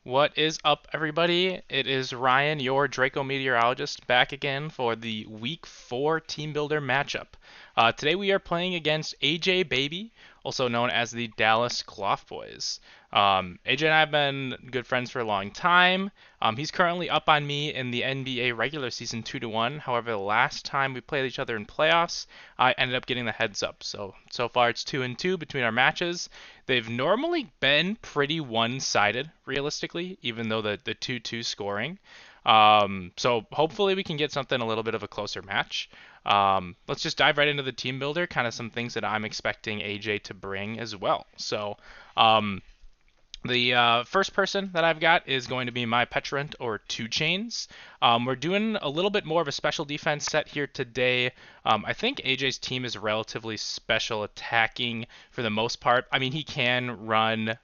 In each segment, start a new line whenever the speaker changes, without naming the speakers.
What is up, everybody? It is Ryan, your Draco Meteorologist, back again for the Week 4 Team Builder matchup. Today we are playing against AJ Baby, also known as the Dallas Klawfboys. AJ and I have been good friends for a long time. He's currently up on me in the NBA regular season 2-1. However, the last time we played each other in playoffs, I ended up getting the heads up. So far it's 2-2 between our matches. They've normally been pretty one-sided, realistically, even though the 2-2 scoring. So hopefully we can get something a little bit of a closer match. Let's just dive right into the team builder, kind of some things that I'm expecting AJ to bring as well. Um, the first person that I've got is going to be my Petrant or Two Chains. We're doing a little bit more of a special defense set here today. I think AJ's team is relatively special attacking for the most part. I mean, he can run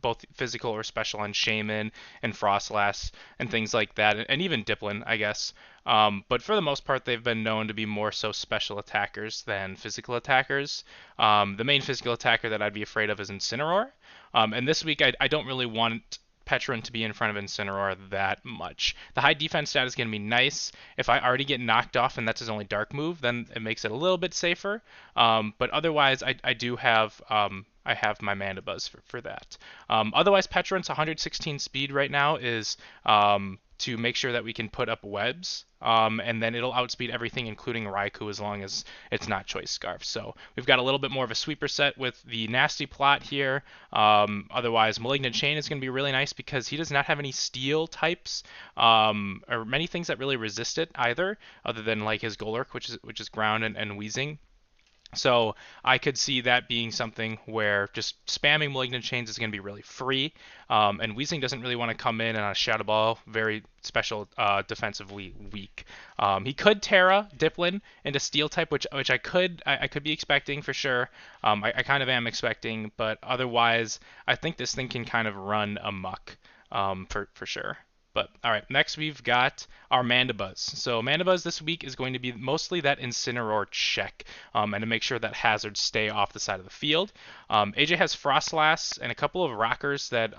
both physical or special on Shaman and Frostlass and things like that, and even Diplin, I guess. But for the most part, they've been known to be more so special attackers than physical attackers. The main physical attacker that I'd be afraid of is Incineroar. And this week, I don't really want Petron to be in front of Incineroar that much. The high defense stat is going to be nice. If I already get knocked off and that's his only dark move, then it makes it a little bit safer. But otherwise, I do have I have my Mandibuzz for that. Otherwise, Petron's 116 speed right now is to make sure that we can put up webs, and then it'll outspeed everything, including Raikou, as long as it's not Choice Scarf. So we've got a little bit more of a sweeper set with the Nasty Plot here. Otherwise, Malignant Chain is going to be really nice because he does not have any steel types, or many things that really resist it either, other than like his Golurk, which is ground and wheezing. So I could see that being something where just spamming Malignant Chains is going to be really free, and Weezing doesn't really want to come in on a Shadow Ball, very special defensively weak. He could Terra Diplin into Steel type, which I could be expecting for sure. I kind of am expecting, but otherwise I think this thing can kind of run amok, for sure. But all right, next we've got our Mandibuzz. So Mandibuzz this week is going to be mostly that Incineroar check, and to make sure that hazards stay off the side of the field. AJ has Frostlass and a couple of Rockers that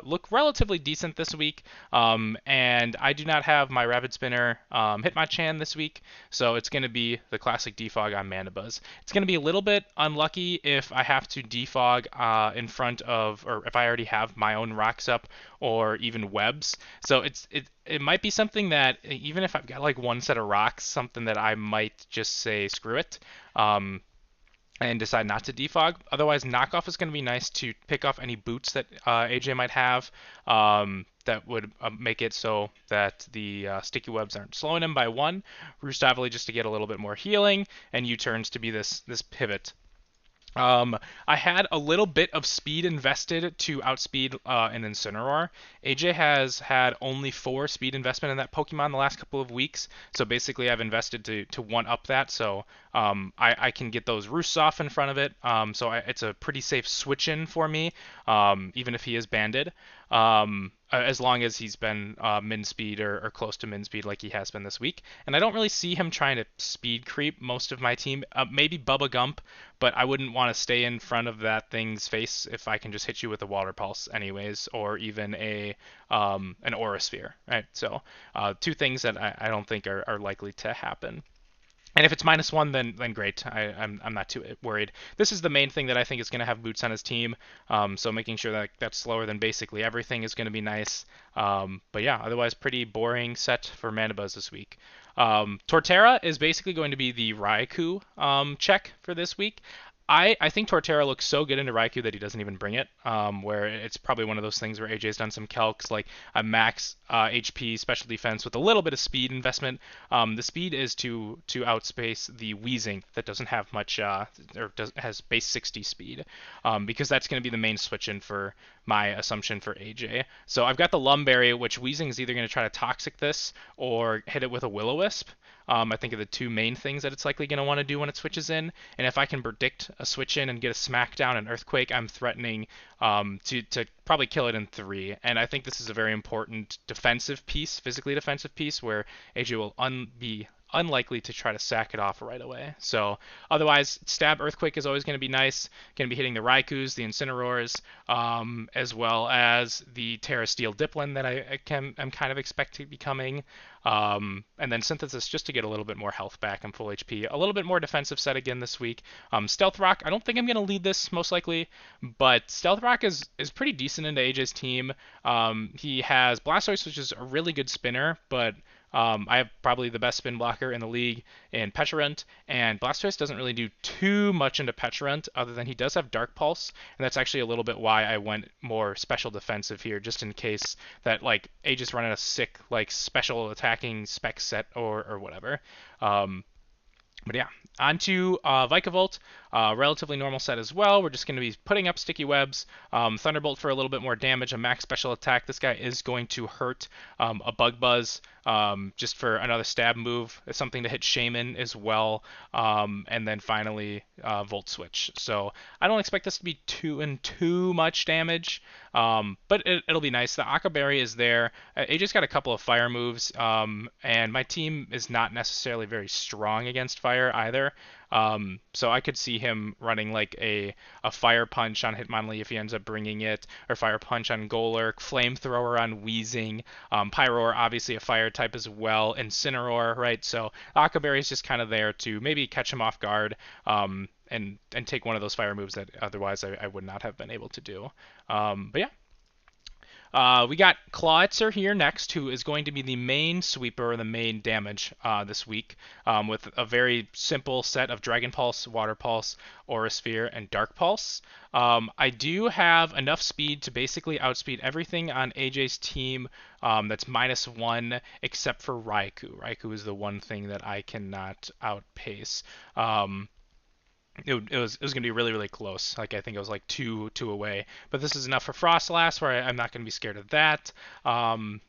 look relatively decent this week, and I do not have my Rapid Spinner Hitmonchan this week, so it's going to be the classic defog on Mandibuzz. It's going to be a little bit unlucky if I have to defog in front of, or if I already have my own rocks up, or even webs. So it might be something that even if I've got like one set of rocks, something that I might just say screw it. And decide not to defog. Otherwise, knockoff is going to be nice to pick off any boots that AJ might have, that would make it so that the sticky webs aren't slowing him by one. Roostavely just to get a little bit more healing, and U-turns to be this pivot. I had a little bit of speed invested to outspeed an Incineroar. AJ has had only 4 speed investment in that Pokemon the last couple of weeks, so basically I've invested to one up that, so I can get those roosts off in front of it. It's a pretty safe switch in for me, even if he is banded. As long as he's been min speed or close to min speed like he has been this week. And I don't really see him trying to speed creep most of my team. Maybe Bubba Gump, but I wouldn't want to stay in front of that thing's face if I can just hit you with a Water Pulse anyways, or even an Aura Sphere, right? So two things that I don't think are likely to happen. And if it's -1, then great. I'm not too worried. This is the main thing that I think is going to have boots on his team. So making sure that that's slower than basically everything is going to be nice. But yeah, otherwise pretty boring set for Mandibuzz this week. Torterra is basically going to be the Raikou check for this week. I think Torterra looks so good into Raikou that he doesn't even bring it, where it's probably one of those things where AJ's done some calcs, like a max HP special defense with a little bit of speed investment. The speed is to outspace the Weezing that doesn't have much, has base 60 speed, because that's going to be the main switch in for my assumption for AJ. So I've got the Lumberry, which Weezing is either going to try to Toxic this or hit it with a Will-O-Wisp. I think are the two main things that it's likely going to want to do when it switches in. And if I can predict a switch in and get a smackdown and earthquake, I'm threatening to probably kill it in 3. And I think this is a very important defensive piece, physically defensive piece, where AJ will be unlikely to try to sack it off right away. So otherwise, Stab Earthquake is always going to be nice. Going to be hitting the Raikus, the Incineroars, as well as the Terra Steel Diplin that I'm kind of expecting to be coming. And then Synthesis just to get a little bit more health back. I'm full HP. A little bit more defensive set again this week. Stealth Rock, I don't think I'm going to lead this most likely, but Stealth Rock is pretty decent into AJ's team. He has Blastoise, which is a really good spinner, but I have probably the best spin blocker in the league in Pecharunt, and Blastoise doesn't really do too much into Pecharunt other than he does have Dark Pulse, and that's actually a little bit why I went more special defensive here, just in case that like Aegis running a sick like special attacking spec set or whatever. But yeah, on to Vikavolt, relatively normal set as well. We're just going to be putting up sticky webs, Thunderbolt for a little bit more damage, a max special attack. This guy is going to hurt a Bug Buzz just for another stab move. It's something to hit Shaman as well, and then finally Volt Switch. So I don't expect this to be too much damage, but it'll be nice. The Aqua Berry is there. Aegis got a couple of fire moves, and my team is not necessarily very strong against fire either. So I could see him running like a Fire Punch on Hitmonlee if he ends up bringing it, or Fire Punch on Golurk, Flamethrower on Weezing, Pyroar obviously a fire type as well, Incineroar, right? So Aqua Berry is just kind of there to maybe catch him off guard, and take one of those fire moves that otherwise I would not have been able to do. But yeah. We got Clawitzer here next, who is going to be the main sweeper, the main damage this week, with a very simple set of Dragon Pulse, Water Pulse, Aura Sphere, and Dark Pulse. I do have enough speed to basically outspeed everything on AJ's team that's -1, except for Raikou. Raikou is the one thing that I cannot outpace. It was going to be really close. Like I think it was like two away. But this is enough for Frostlass where I'm not going to be scared of that. And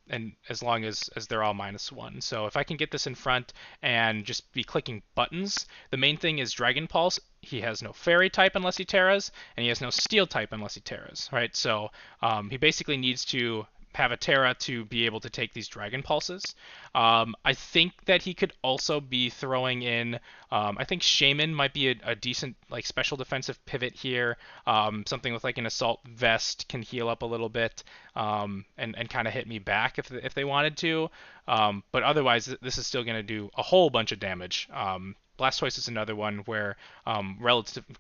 as long as they're all -1. So if I can get this in front and just be clicking buttons, the main thing is Dragon Pulse. He has no Fairy type unless he Terras, and he has no Steel type unless he Terras, right? So he basically needs to have a Terra to be able to take these Dragon Pulses. I think that he could also be throwing in, I think Shaman might be a decent like special defensive pivot here. Something with like an Assault Vest can heal up a little bit, and kind of hit me back if they wanted to. But otherwise, this is still going to do a whole bunch of damage. Blastoise is another one where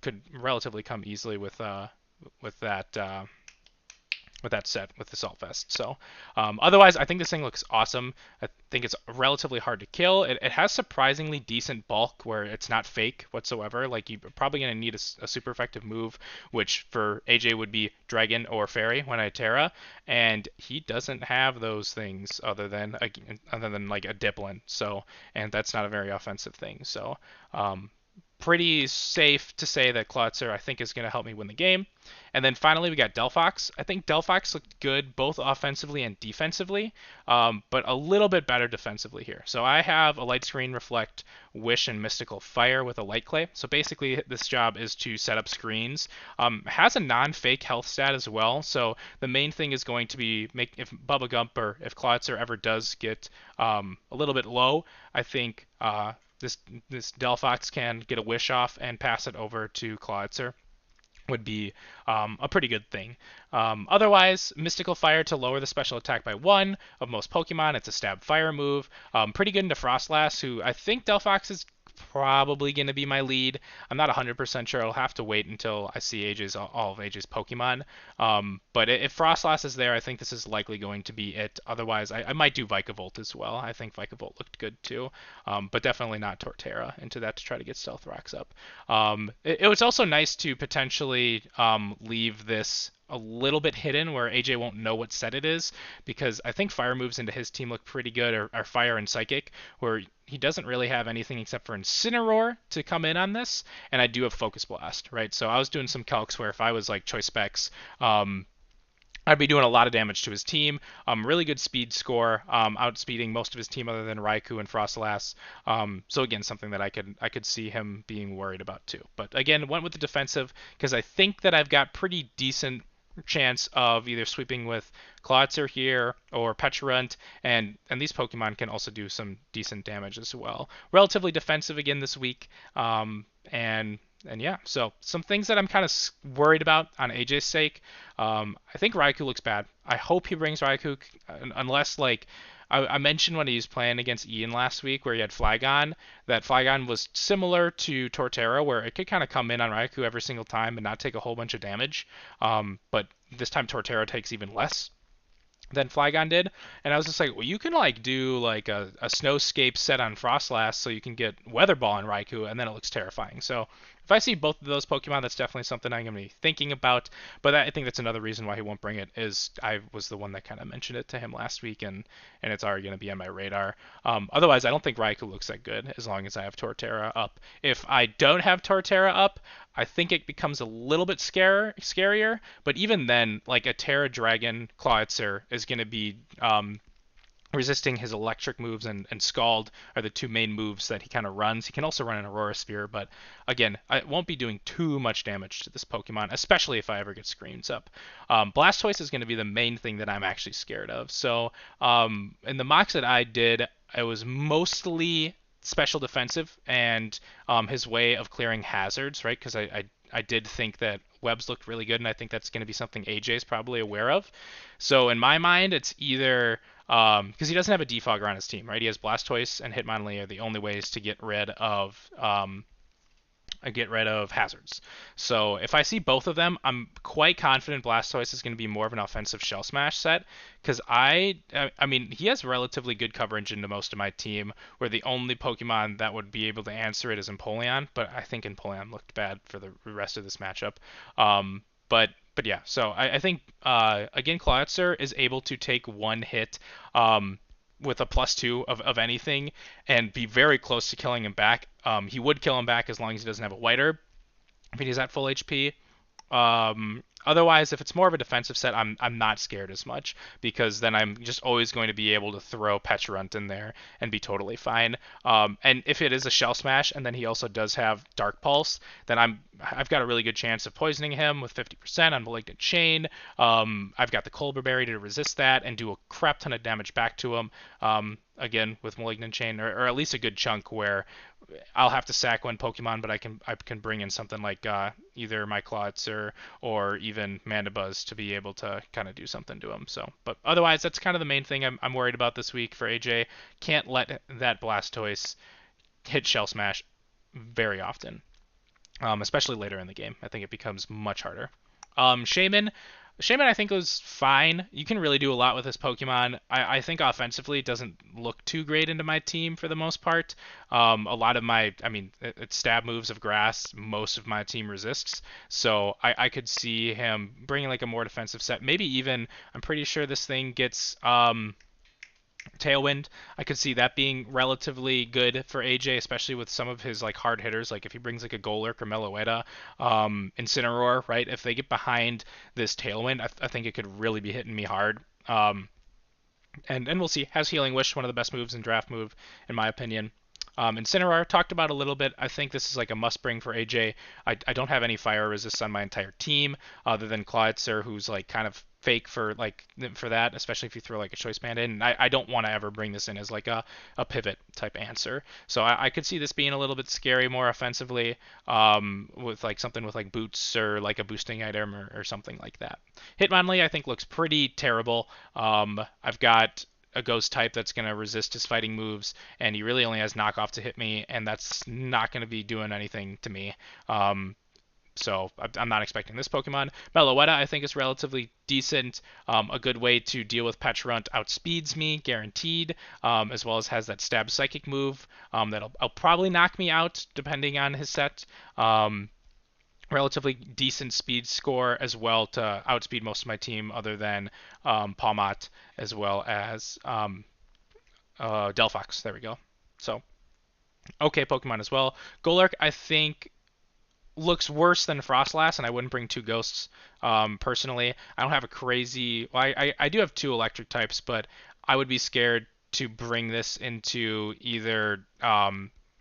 could relatively come easily with that. With that set with the Assault Vest. So otherwise, I think this thing looks awesome. I think it's relatively hard to kill. It has surprisingly decent bulk where it's not fake whatsoever. Like you're probably going to need a super effective move, which for AJ would be Dragon or Fairy when I Terra, and he doesn't have those things other than like a Diplin. So, and that's not a very offensive thing. So pretty safe to say that Clawitzer I think is going to help me win the game. And then finally we got Delphox. I think Delphox looked good both offensively and defensively, but a little bit better defensively here. So I have a Light Screen, Reflect, Wish, and Mystical Fire with a Light Clay. So basically this job is to set up screens. Has a non-fake health stat as well. So the main thing is going to be if Bubba Gump or if Clawitzer ever does get a little bit low, I think this Delphox can get a Wish off and pass it over to Clawitzer. Would be a pretty good thing. Otherwise, Mystical Fire to lower the special attack by 1 of most Pokemon. It's a stab fire move. Pretty good into Frostlass, who I think Delphox is probably going to be my lead. I'm not 100% sure. I'll have to wait until I see all of AJ's Pokemon. But if Frostlass is there, I think this is likely going to be it. Otherwise, I might do Vikavolt as well. I think Vikavolt looked good too. But definitely not Torterra into that to try to get Stealth Rocks up. It was also nice to potentially leave this a little bit hidden where AJ won't know what set it is, because I think fire moves into his team look pretty good, or fire and psychic, where he doesn't really have anything except for Incineroar to come in on this, and I do have Focus Blast, right? So I was doing some calcs where if I was like Choice Specs, I'd be doing a lot of damage to his team. Really good speed score, outspeeding most of his team other than Raikou and Frostlass. So again, something that I could see him being worried about too. But again, went with the defensive because I think that I've got pretty decent chance of either sweeping with Clawitzer here or Petulant, and these Pokemon can also do some decent damage as well. Relatively defensive again this week, and yeah, so some things that I'm kind of worried about on AJ's sake. I think Raikou looks bad. I hope he brings Raikou, unless like I mentioned when he was playing against Ian last week, where he had Flygon, that Flygon was similar to Torterra, where it could kind of come in on Raikou every single time and not take a whole bunch of damage. But this time Torterra takes even less than Flygon did, and I was just like, well, you can like do like a Snowscape set on Frostlass, so you can get Weather Ball on Raikou, and then it looks terrifying. So if I see both of those Pokemon, that's definitely something I'm gonna be thinking about. But I think that's another reason why he won't bring it. Is I was the one that kind of mentioned it to him last week, and it's already gonna be on my radar. Otherwise, I don't think Raikou looks that good as long as I have Torterra up. If I don't have Torterra up, I think it becomes a little bit scarier. But even then, like a Terra Dragon Clawitzer is going to be resisting his electric moves, and Scald are the two main moves that he kind of runs. He can also run an Aurora Sphere, but again, I won't be doing too much damage to this Pokemon, especially if I ever get Screams up. Blastoise is going to be the main thing that I'm actually scared of. So in the mocks that I did, it was mostly special defensive and his way of clearing hazards, right? Because I did think that webs looked really good, and I think that's going to be something AJ is probably aware of. So in my mind, it's either because he doesn't have a defogger on his team, right? He has Blastoise and Hitmonlee are the only ways to get rid of hazards. So if I see both of them, I'm quite confident Blastoise is going to be more of an offensive Shell Smash set, because I mean, he has relatively good coverage into most of my team, where the only Pokemon that would be able to answer it is Empoleon, but I think Empoleon looked bad for the rest of this matchup. But yeah, so I think again, Clawitzer is able to take one hit with a +2 of anything and be very close to killing him back. He would kill him back as long as he doesn't have a White Herb if he's at full HP. Otherwise, if it's more of a defensive set, I'm not scared as much, because then I'm just always going to be able to throw Petulant in there and be totally fine. And if it is a Shell Smash, and then he also does have Dark Pulse, then I've got a really good chance of poisoning him with 50% on Malignant Chain. I've got the Colbur Berry to resist that and do a crap ton of damage back to him. Again, with Malignant Chain, or at least a good chunk where I'll have to sack one Pokemon, but I can bring in something like either my Clawitzer or even Mandibuzz to be able to kind of do something to him. So, but otherwise, that's kind of the main thing I'm worried about this week for AJ. Can't let that Blastoise hit Shell Smash very often, especially later in the game. I think it becomes much harder. Shaman, I think was fine. You can really do a lot with this Pokemon. I think offensively it doesn't look too great into my team for the most part. A lot of it's stab moves of grass. Most of my team resists, so I could see him bringing like a more defensive set. Maybe even, I'm pretty sure this thing gets Tailwind. I could see that being relatively good for AJ, especially with some of his like hard hitters. Like if he brings like a Golurk or Meloetta, Incineroar, right? If they get behind this Tailwind, I think it could really be hitting me hard. And we'll see. Has Healing Wish, one of the best moves in draft move, in my opinion. Incineroar talked about a little bit. I think this is like a must bring for AJ. I don't have any fire resist on my entire team other than Clawitzer, who's like kind of fake for that, especially if you throw like a choice band in. And I don't want to ever bring this in as like a pivot type answer. So I could see this being a little bit scary more offensively, with like something with like boots or like a boosting item or something like that. Hitmonlee I think looks pretty terrible. I've got a ghost type that's going to resist his fighting moves, and he really only has knockoff to hit me, and that's not going to be doing anything to me. So I'm not expecting this Pokemon. Meloetta I think is relatively decent. A good way to deal with Petulant. Outspeeds me, guaranteed, as well as has that stab psychic move that'll probably knock me out depending on his set. Relatively decent speed score as well to outspeed most of my team other than Palmot, as well as Delphox. There we go. So, okay Pokemon as well. Golurk, I think, looks worse than Frostlass, and I wouldn't bring two ghosts personally. I don't have a crazy... Well, I do have two electric types, but I would be scared to bring this into either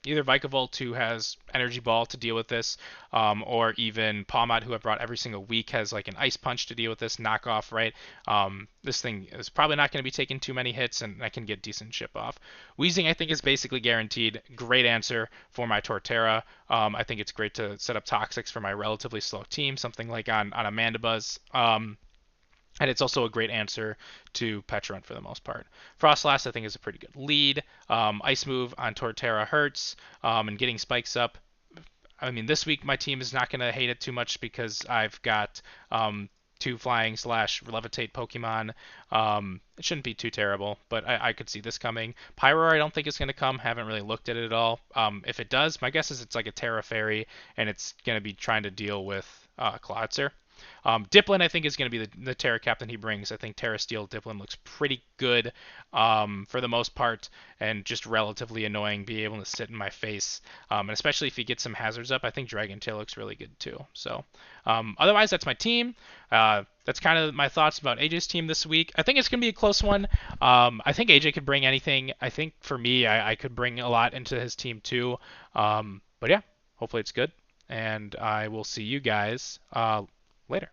either Vikavolt, who has Energy Ball to deal with this, or even Palmot, who I've brought every single week, has like an Ice Punch to deal with this knockoff, right? This thing is probably not going to be taking too many hits, and I can get decent chip off. Wheezing, I think, is basically guaranteed. Great answer for my Torterra. I think it's great to set up Toxics for my relatively slow team, something like on a Mandibuzz. And it's also a great answer to Petrunt for the most part. Frostlass, I think, is a pretty good lead. Ice Move on Torterra hurts, and getting spikes up. I mean, this week my team is not going to hate it too much because I've got two flying slash levitate Pokemon. It shouldn't be too terrible, but I could see this coming. Pyro, I don't think is going to come. Haven't really looked at it at all. If it does, my guess is it's like a Terra Fairy, and it's going to be trying to deal with Cloudser. Dipplin, I think, is going to be the Terra Captain he brings. I think Terra Steel Dipplin looks pretty good for the most part, and just relatively annoying, be able to sit in my face. And especially if you get some hazards up, I think Dragon Tail looks really good too. So otherwise, that's my team. That's kind of my thoughts about AJ's team this week. I think it's going to be a close one. I think AJ could bring anything. I think for me, I could bring a lot into his team too. But yeah, hopefully it's good. And I will see you guys later.